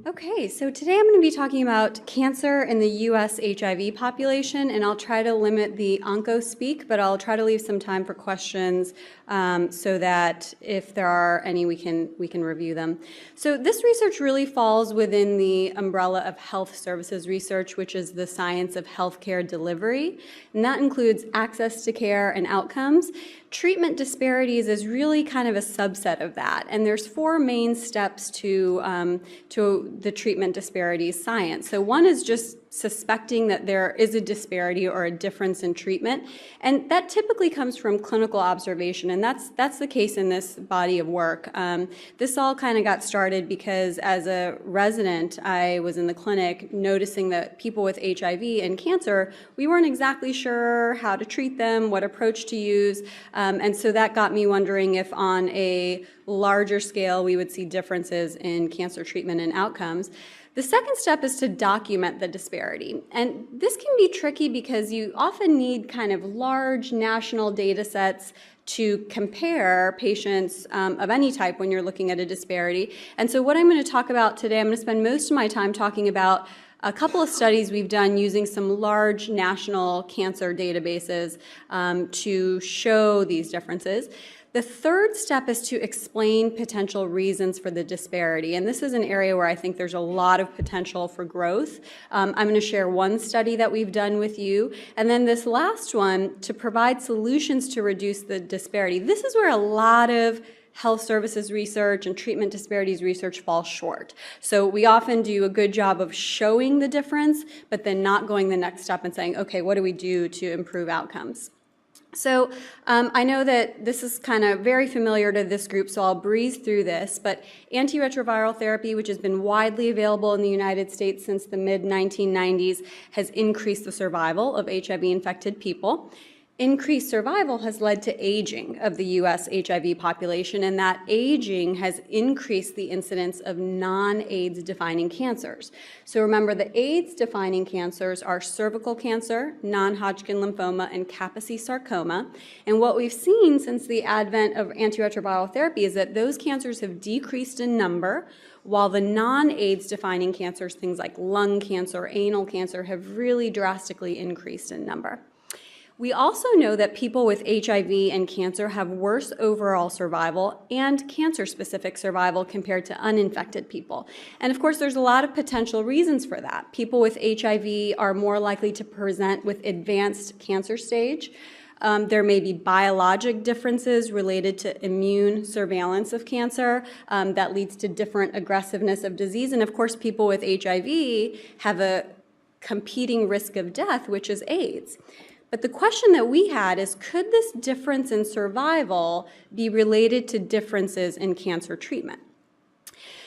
Okay, so today I'm going to be talking about cancer in the U.S. HIV population, and I'll try to limit the onco speak, but I'll try to leave some time for questions so that if there are any, we can review them. So this research really falls within the umbrella of health services research, which is the science of healthcare delivery, and that includes access to care and outcomes. Treatment disparities is really kind of a subset of that, and there's four main steps to the treatment disparities science. So one is just suspecting that there is a disparity or a difference in treatment, and that typically comes from clinical observation, and that's the case in this body of work. This all kind of got started because as a resident, I was in the clinic noticing that people with HIV and cancer, we weren't exactly sure how to treat them, what approach to use, and so that got me wondering if on a larger scale we would see differences in cancer treatment and outcomes. The second step is to document the disparity. And this can be tricky because you often need kind of large national data sets to compare patients of any type when you're looking at a disparity. And so what I'm going to talk about today, I'm going to spend most of my time talking about a couple of studies we've done using some large national cancer databases to show these differences. The third step is to explain potential reasons for the disparity, and this is an area where I think there's a lot of potential for growth. I'm going to share one study that we've done with you, and then this last one to provide solutions to reduce the disparity. This is where a lot of health services research and treatment disparities research falls short. So we often do a good job of showing the difference, but then not going the next step and saying, okay, what do we do to improve outcomes? So I know that this is kind of very familiar to this group, so I'll breeze through this, but antiretroviral therapy, which has been widely available in the United States since the mid-1990s, has increased the survival of HIV-infected people. Increased survival has led to aging of the U.S. HIV population, and that aging has increased the incidence of non-AIDS defining cancers. So remember, the AIDS defining cancers are cervical cancer, non-Hodgkin lymphoma, and Kaposi sarcoma. And what we've seen since the advent of antiretroviral therapy is that those cancers have decreased in number, while the non-AIDS defining cancers, things like lung cancer, anal cancer, have really drastically increased in number. We also know that people with HIV and cancer have worse overall survival and cancer-specific survival compared to uninfected people. And of course, there's a lot of potential reasons for that. People with HIV are more likely to present with advanced cancer stage. There may be biologic differences related to immune surveillance of cancer that leads to different aggressiveness of disease. And of course, people with HIV have a competing risk of death, which is AIDS. But the question that we had is, could this difference in survival be related to differences in cancer treatment?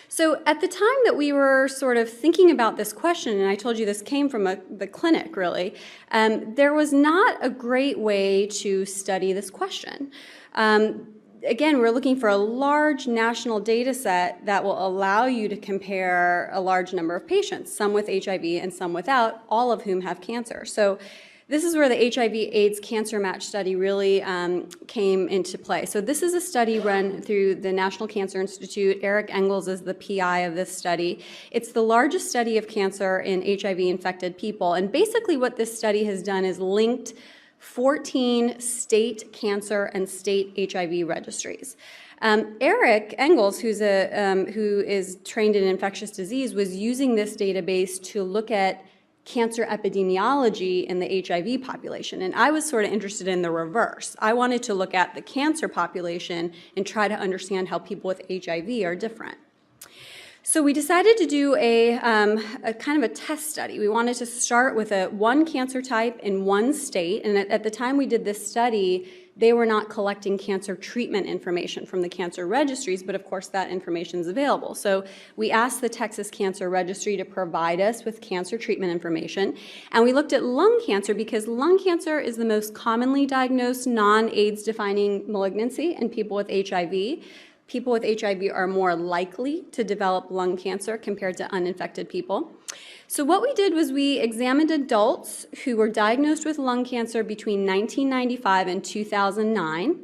So at the time that we were sort of thinking about this question, and I told you this came from the clinic really, there was not a great way to study this question. Again, we're looking for a large national data set that will allow you to compare a large number of patients, some with HIV and some without, all of whom have cancer. So this is where the HIV/AIDS cancer match study really came into play. So this is a study run through the National Cancer Institute. Eric Engels is the PI of this study. It's the largest study of cancer in HIV-infected people. And basically what this study has done is linked 14 state cancer and state HIV registries. Eric Engels, who is trained in infectious disease, was using this database to look at cancer epidemiology in the HIV population. And I was sort of interested in the reverse. I wanted to look at the cancer population and try to understand how people with HIV are different. So we decided to do a kind of a test study. We wanted to start with one cancer type in one state, and at the time we did this study, they were not collecting cancer treatment information from the cancer registries, but of course that information is available. So we asked the Texas Cancer Registry to provide us with cancer treatment information, and we looked at lung cancer because lung cancer is the most commonly diagnosed non-AIDS defining malignancy in people with HIV. People with HIV are more likely to develop lung cancer compared to uninfected people. So what we did was we examined adults who were diagnosed with lung cancer between 1995 and 2009,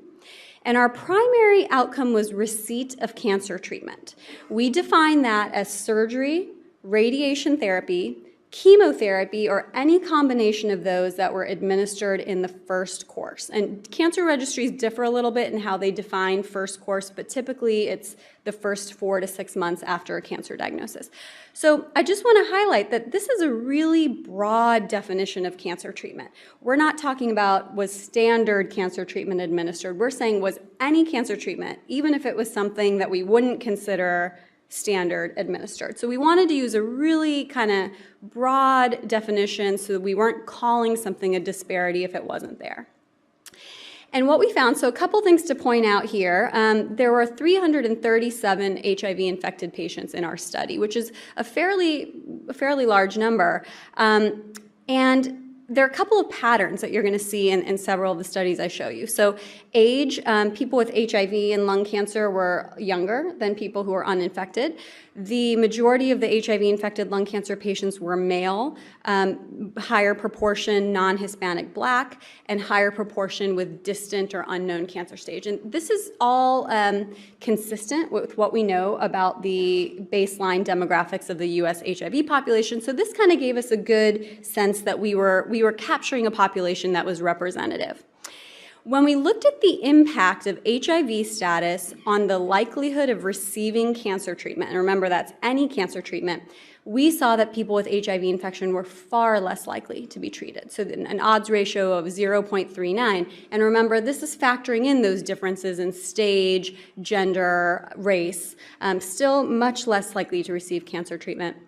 and our primary outcome was receipt of cancer treatment. We define that as surgery, radiation therapy, chemotherapy, or any combination of those that were administered in the first course. And cancer registries differ a little bit in how they define first course, but typically it's the first 4 to 6 months after a cancer diagnosis. So I just want to highlight that this is a really broad definition of cancer treatment. We're not talking about was standard cancer treatment administered. We're saying was any cancer treatment, even if it was something that we wouldn't consider standard administered. So we wanted to use a really kind of broad definition so that we weren't calling something a disparity if it wasn't there. And what we found, so a couple things to point out here, there were 337 HIV-infected patients in our study, which is a fairly large number. And there are a couple of patterns that you're going to see in several of the studies I show you. So age, people with HIV and lung cancer were younger than people who were uninfected. The majority of the HIV-infected lung cancer patients were male, higher proportion non-Hispanic Black, and higher proportion with distant or unknown cancer stage. And this is all consistent with what we know about the baseline demographics of the US HIV population. So this kind of gave us a good sense that we were capturing a population that was representative. When we looked at the impact of HIV status on the likelihood of receiving cancer treatment, and remember that's any cancer treatment, we saw that people with HIV infection were far less likely to be treated. So an odds ratio of 0.39. And remember, this is factoring in those differences in stage, gender, race, still much less likely to receive cancer treatment.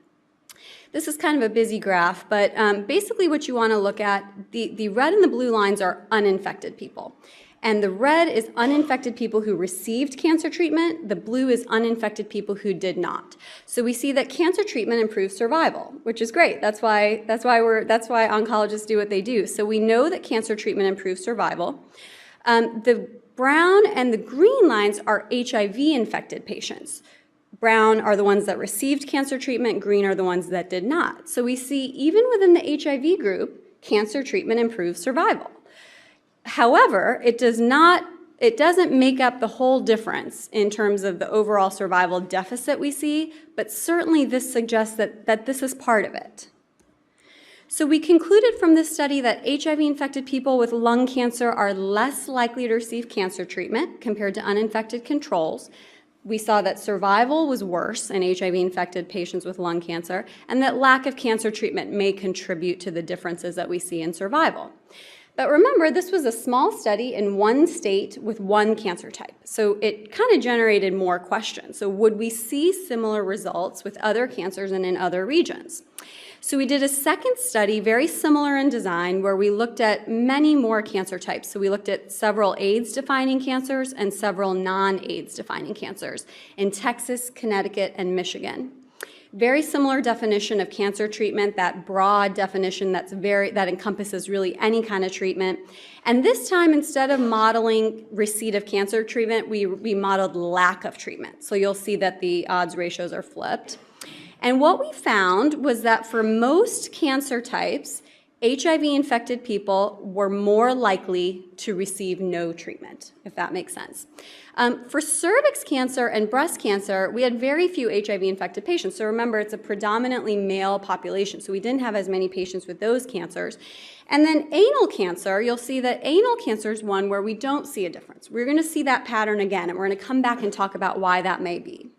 This is kind of a busy graph, but basically what you want to look at, the red and the blue lines are uninfected people. And the red is uninfected people who received cancer treatment. The blue is uninfected people who did not. So we see that cancer treatment improves survival, which is great. That's why oncologists do what they do. So we know that cancer treatment improves survival. The brown and the green lines are HIV-infected patients. Brown are the ones that received cancer treatment, green are the ones that did not. So we see even within the HIV group, cancer treatment improves survival. However, it doesn't make up the whole difference in terms of the overall survival deficit we see, but certainly this suggests that this is part of it. So we concluded from this study that HIV-infected people with lung cancer are less likely to receive cancer treatment compared to uninfected controls. We saw that survival was worse in HIV-infected patients with lung cancer, and that lack of cancer treatment may contribute to the differences that we see in survival. But remember, this was a small study in one state with one cancer type. So it kind of generated more questions. So would we see similar results with other cancers and in other regions? So we did a second study, very similar in design, where we looked at many more cancer types. So we looked at several AIDS-defining cancers and several non-AIDS-defining cancers in Texas, Connecticut, and Michigan. Very similar definition of cancer treatment, that broad definition that encompasses really any kind of treatment. And this time, instead of modeling receipt of cancer treatment, we modeled lack of treatment. So you'll see that the odds ratios are flipped. And what we found was that for most cancer types, HIV-infected people were more likely to receive no treatment, if that makes sense. For cervix cancer and breast cancer, we had very few HIV-infected patients. So remember, it's a predominantly male population, so we didn't have as many patients with those cancers. And then anal cancer, you'll see that anal cancer is one where we don't see a difference. We're going to see that pattern again, and we're going to come back and talk about why that may be.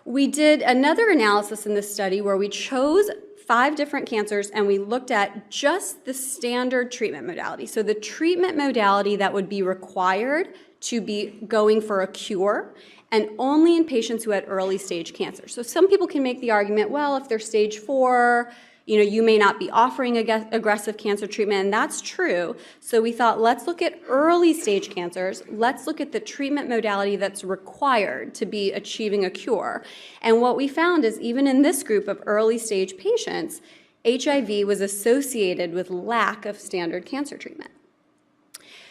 We did another analysis in this study where we chose 5 different cancers and we looked at just the standard treatment modality. So the treatment modality that would be required to be going for a cure, and only in patients who had early stage cancer. So some people can make the argument, well, if they're stage 4, you may not be offering aggressive cancer treatment, and that's true. So we thought, let's look at early stage cancers. Let's look at the treatment modality that's required to be achieving a cure. And what we found is even in this group of early stage patients, HIV was associated with lack of standard cancer treatment.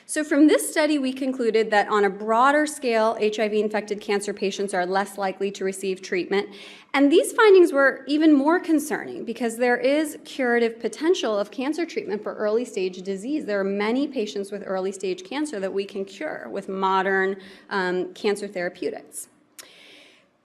So from this study, we concluded that on a broader scale, HIV-infected cancer patients are less likely to receive treatment. And these findings were even more concerning because there is curative potential of cancer treatment for early stage disease. There are many patients with early stage cancer that we can cure with modern cancer therapeutics.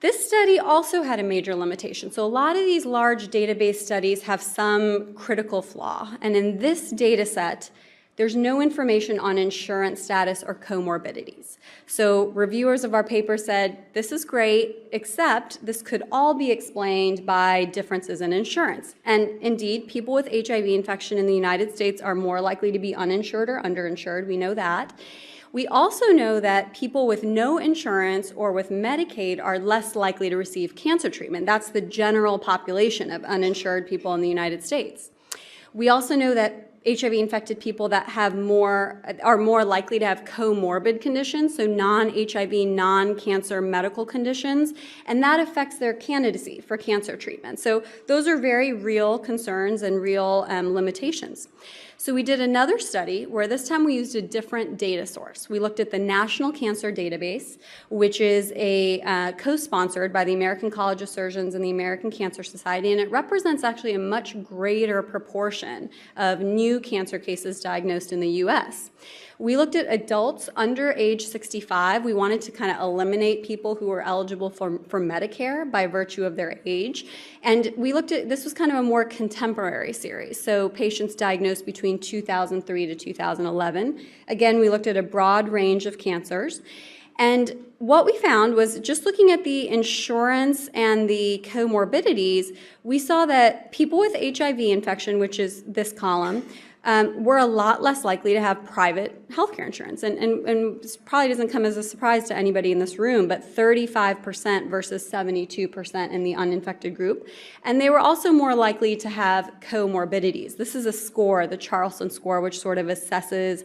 This study also had a major limitation. So a lot of these large database studies have some critical flaw. And in this data set, there's no information on insurance status or comorbidities. So reviewers of our paper said, this is great, except this could all be explained by differences in insurance. And indeed, people with HIV infection in the United States are more likely to be uninsured or underinsured. We know that. We also know that people with no insurance or with Medicaid are less likely to receive cancer treatment. That's the general population of uninsured people in the United States. We also know that HIV-infected people that are more likely to have comorbid conditions, so non-HIV, non-cancer medical conditions, and that affects their candidacy for cancer treatment. So those are very real concerns and real limitations. So we did another study where this time we used a different data source. We looked at the National Cancer Database, which is co-sponsored by the American College of Surgeons and the American Cancer Society, and it represents actually a much greater proportion of new cancer cases diagnosed in the US. We looked at adults under age 65. We wanted to kind of eliminate people who were eligible for Medicare by virtue of their age. And we looked at, this was kind of a more contemporary series, so patients diagnosed between 2003 to 2011. Again, we looked at a broad range of cancers. And what we found was, just looking at the insurance and the comorbidities, we saw that people with HIV infection, which is this column, were a lot less likely to have private healthcare insurance. And this probably doesn't come as a surprise to anybody in this room, but 35% versus 72% in the uninfected group. And they were also more likely to have comorbidities. This is a score, the Charlson score, which sort of assesses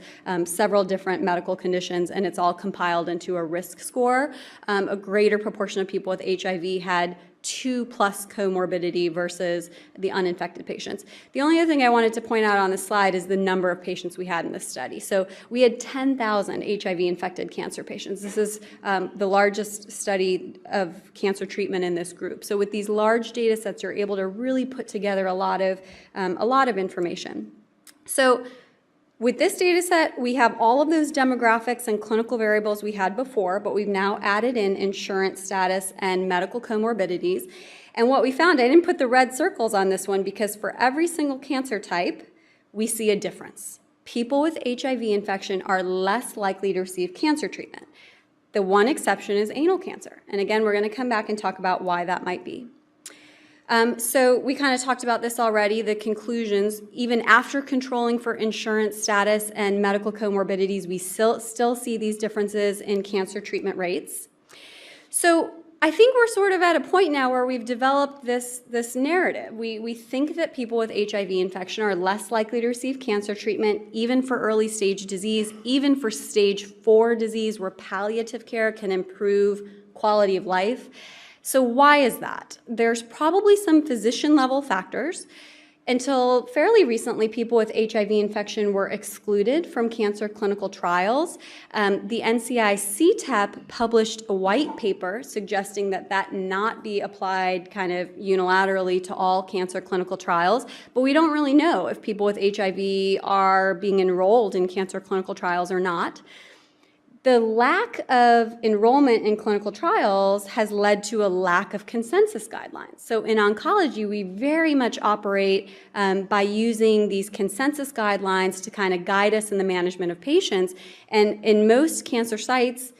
several different medical conditions, and it's all compiled into a risk score. A greater proportion of people with HIV had 2+ comorbidity versus the uninfected patients. The only other thing I wanted to point out on this slide is the number of patients we had in this study. So we had 10,000 HIV-infected cancer patients. This is the largest study of cancer treatment in this group. So with these large data sets, you're able to really put together a lot of information. So with this data set, we have all of those demographics and clinical variables we had before, but we've now added in insurance status and medical comorbidities. And what we found, I didn't put the red circles on this one because for every single cancer type, we see a difference. People with HIV infection are less likely to receive cancer treatment. The one exception is anal cancer. And again, we're going to come back and talk about why that might be. So we kind of talked about this already, the conclusions. Even after controlling for insurance status and medical comorbidities, we still see these differences in cancer treatment rates. So I think we're sort of at a point now where we've developed this narrative. We think that people with HIV infection are less likely to receive cancer treatment, even for early stage disease, even for stage 4 disease where palliative care can improve quality of life. So why is that? There's probably some physician-level factors. Until fairly recently, people with HIV infection were excluded from cancer clinical trials. The NCI CTEP published a white paper suggesting that not be applied kind of unilaterally to all cancer clinical trials, but we don't really know if people with HIV are being enrolled in cancer clinical trials or not. The lack of enrollment in clinical trials has led to a lack of consensus guidelines. So in oncology, we very much operate by using these consensus guidelines to kind of guide us in the management of patients. And in most cancer sites,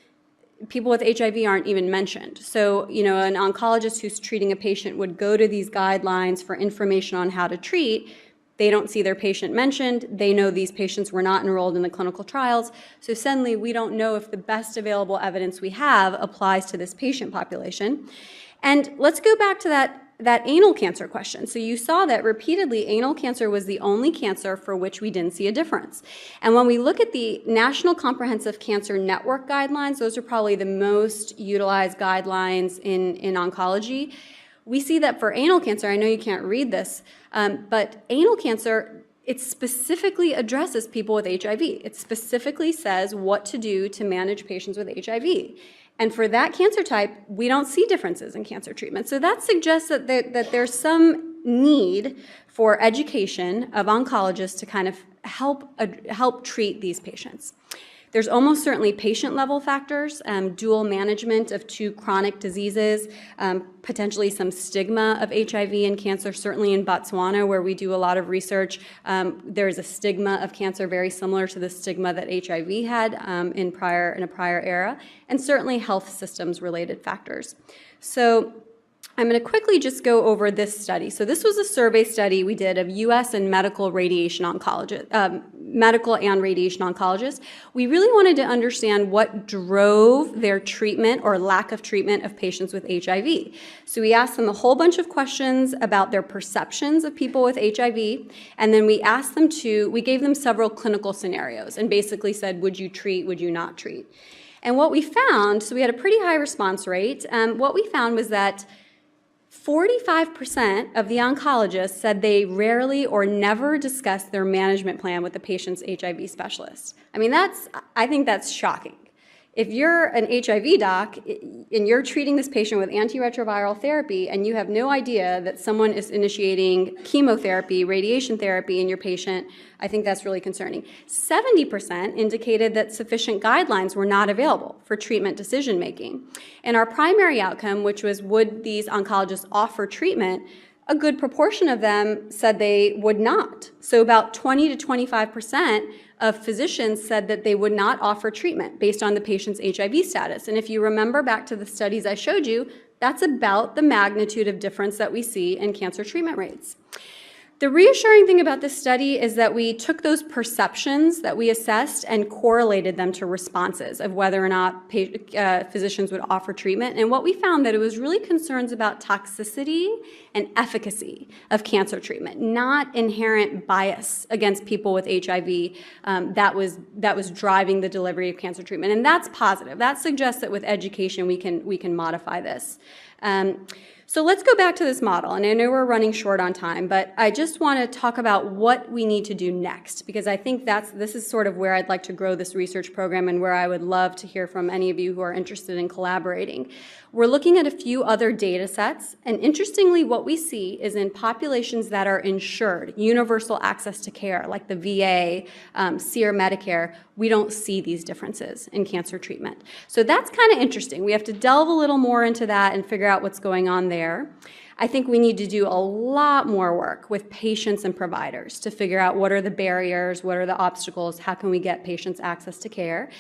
people with HIV aren't even mentioned. So, an oncologist who's treating a patient would go to these guidelines for information on how to treat. They don't see their patient mentioned. They know these patients were not enrolled in the clinical trials. So suddenly we don't know if the best available evidence we have applies to this patient population. And let's go back to that anal cancer question. So you saw that repeatedly anal cancer was the only cancer for which we didn't see a difference. And when we look at the National Comprehensive Cancer Network guidelines, those are probably the most utilized guidelines in oncology. We see that for anal cancer, I know you can't read this, but anal cancer, it specifically addresses people with HIV. It specifically says what to do to manage patients with HIV. And for that cancer type, we don't see differences in cancer treatment. So that suggests that there's some need for education of oncologists to kind of help treat these patients. There's almost certainly patient-level factors, dual management of two chronic diseases, potentially some stigma of HIV and cancer. Certainly in Botswana, where we do a lot of research, there is a stigma of cancer very similar to the stigma that HIV had in a prior era, and certainly health systems-related factors. So I'm going to quickly just go over this study. So this was a survey study we did of U.S. and medical and radiation oncologists. We really wanted to understand what drove their treatment or lack of treatment of patients with HIV. So we asked them a whole bunch of questions about their perceptions of people with HIV, and then we gave them several clinical scenarios and basically said, would you treat, would you not treat? And what we found, so we had a pretty high response rate, what we found was that 45% of the oncologists said they rarely or never discussed their management plan with the patient's HIV specialist. I mean, I think that's shocking. If you're an HIV doc and you're treating this patient with antiretroviral therapy and you have no idea that someone is initiating chemotherapy, radiation therapy in your patient, I think that's really concerning. 70% indicated that sufficient guidelines were not available for treatment decision-making. And our primary outcome, which was would these oncologists offer treatment, a good proportion of them said they would not. So about 20 to 25% of physicians said that they would not offer treatment based on the patient's HIV status. And if you remember back to the studies I showed you, that's about the magnitude of difference that we see in cancer treatment rates. The reassuring thing about this study is that we took those perceptions that we assessed and correlated them to responses of whether or not physicians would offer treatment. And what we found that it was really concerns about toxicity and efficacy of cancer treatment, not inherent bias against people with HIV that was driving the delivery of cancer treatment. And that's positive. That suggests that with education we can modify this. So let's go back to this model, and I know we're running short on time, but I just want to talk about what we need to do next, because I think this is sort of where I'd like to grow this research program and where I would love to hear from any of you who are interested in collaborating. We're looking at a few other data sets, and interestingly, what we see is in populations that are insured, universal access to care, like the VA, SEER, Medicare, we don't see these differences in cancer treatment. So that's kind of interesting. We have to delve a little more into that and figure out what's going on there. I think we need to do a lot more work with patients and providers to figure out what are the barriers, what are the obstacles, how can we get patients access to care.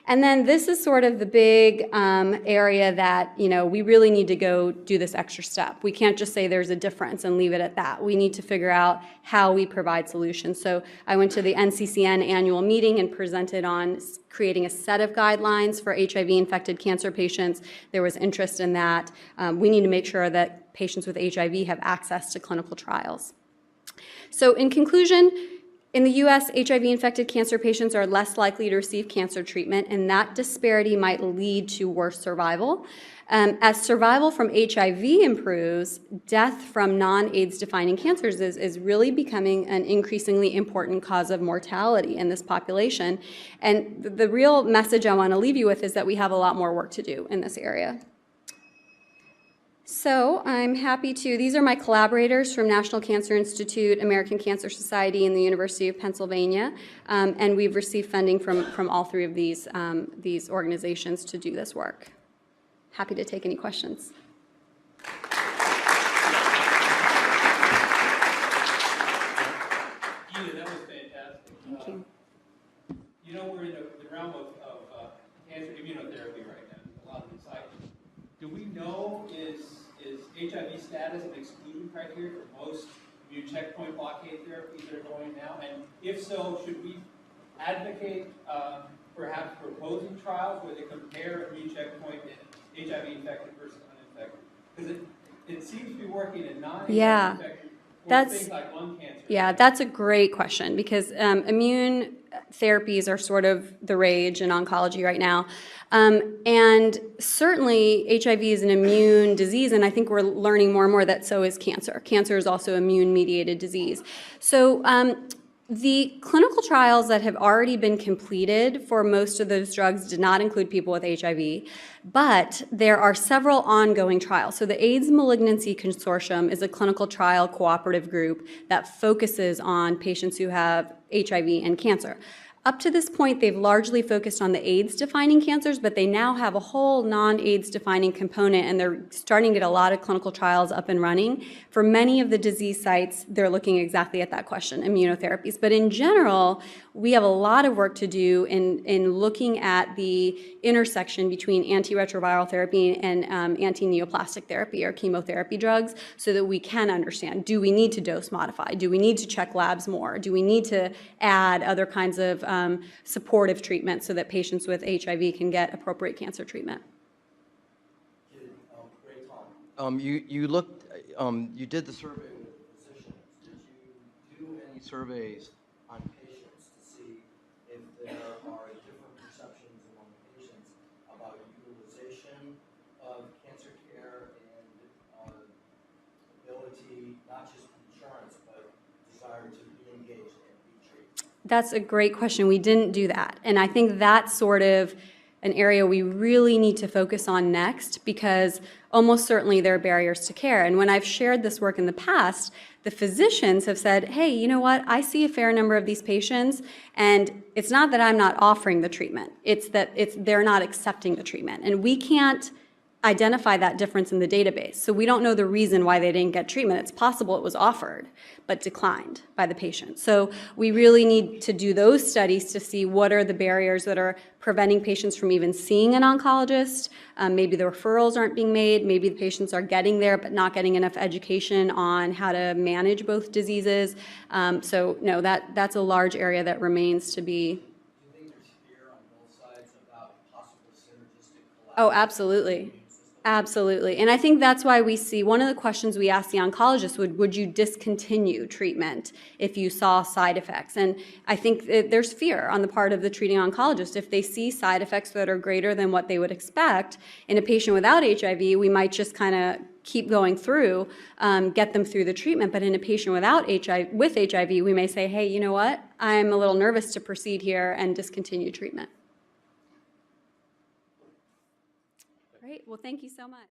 And then this is sort of the big area that, we really need to go do this extra step. We can't just say there's a difference and leave it at that. We need to figure out how we provide solutions. So I went to the NCCN annual meeting and presented on creating a set of guidelines for HIV-infected cancer patients. There was interest in that. We need to make sure that patients with HIV have access to clinical trials. So in conclusion, in the U.S., HIV-infected cancer patients are less likely to receive cancer treatment, and that disparity might lead to worse survival. As survival from HIV improves, death from non-AIDS defining cancers is really becoming an increasingly important cause of mortality in this population. And the real message I want to leave you with is that we have a lot more work to do in this area. So I'm happy to, these are my collaborators from National Cancer Institute, American Cancer Society, and the University of Pennsylvania, and we've received funding from all three of these organizations to do this work. Happy to take any questions. Gita, that was fantastic. Thank you. We're in the realm of cancer immunotherapy right now, a lot of excitement. Do we know is HIV status an exclusion criteria for most immune checkpoint blockade therapies that are going now? And if so, should we advocate perhaps proposing trials where they compare immune checkpoint in HIV-infected versus uninfected? Because it seems to be working in non-HIV-infected things like lung cancer. Yeah, that's a great question, because immune therapies are sort of the rage in oncology right now. And certainly HIV is an immune disease, and I think we're learning more and more that so is cancer. Cancer is also immune-mediated disease. So the clinical trials that have already been completed for most of those drugs did not include people with HIV, but there are several ongoing trials. So the AIDS Malignancy Consortium is a clinical trial cooperative group that focuses on patients who have HIV and cancer. Up to this point, they've largely focused on the AIDS-defining cancers, but they now have a whole non-AIDS-defining component, and they're starting to get a lot of clinical trials up and running. For many of the disease sites, they're looking exactly at that question, immunotherapies. But in general, we have a lot of work to do in looking at the intersection between antiretroviral therapy and anti-neoplastic therapy or chemotherapy drugs so that we can understand, do we need to dose modify? Do we need to check labs more? Do we need to add other kinds of supportive treatment so that patients with HIV can get appropriate cancer treatment? Great talk. You did the survey with physicians. Did you do any surveys on patients to see if there are different perceptions among patients about utilization of cancer care and ability, not just insurance, but desire to be engaged and be treated? That's a great question. We didn't do that. And I think that's sort of an area we really need to focus on next because almost certainly there are barriers to care. And when I've shared this work in the past, the physicians have said, hey, you know what? I see a fair number of these patients, and it's not that I'm not offering the treatment. It's that they're not accepting the treatment. And we can't identify that difference in the database. So we don't know the reason why they didn't get treatment. It's possible it was offered but declined by the patient. So we really need to do those studies to see what are the barriers that are preventing patients from even seeing an oncologist. Maybe the referrals aren't being made. Maybe the patients are getting there but not getting enough education on how to manage both diseases. So no, that's a large area that remains to be. Do you think there's fear on both sides about possible synergistic collaboration? Oh, absolutely. Absolutely. And I think that's why we see one of the questions we ask the oncologist would you discontinue treatment if you saw side effects? And I think there's fear on the part of the treating oncologist. If they see side effects that are greater than what they would expect in a patient without HIV, we might just kind of keep going through, get them through the treatment. But in a patient with HIV, we may say, hey, you know what? I'm a little nervous to proceed here and discontinue treatment. Great. Well, thank you so much.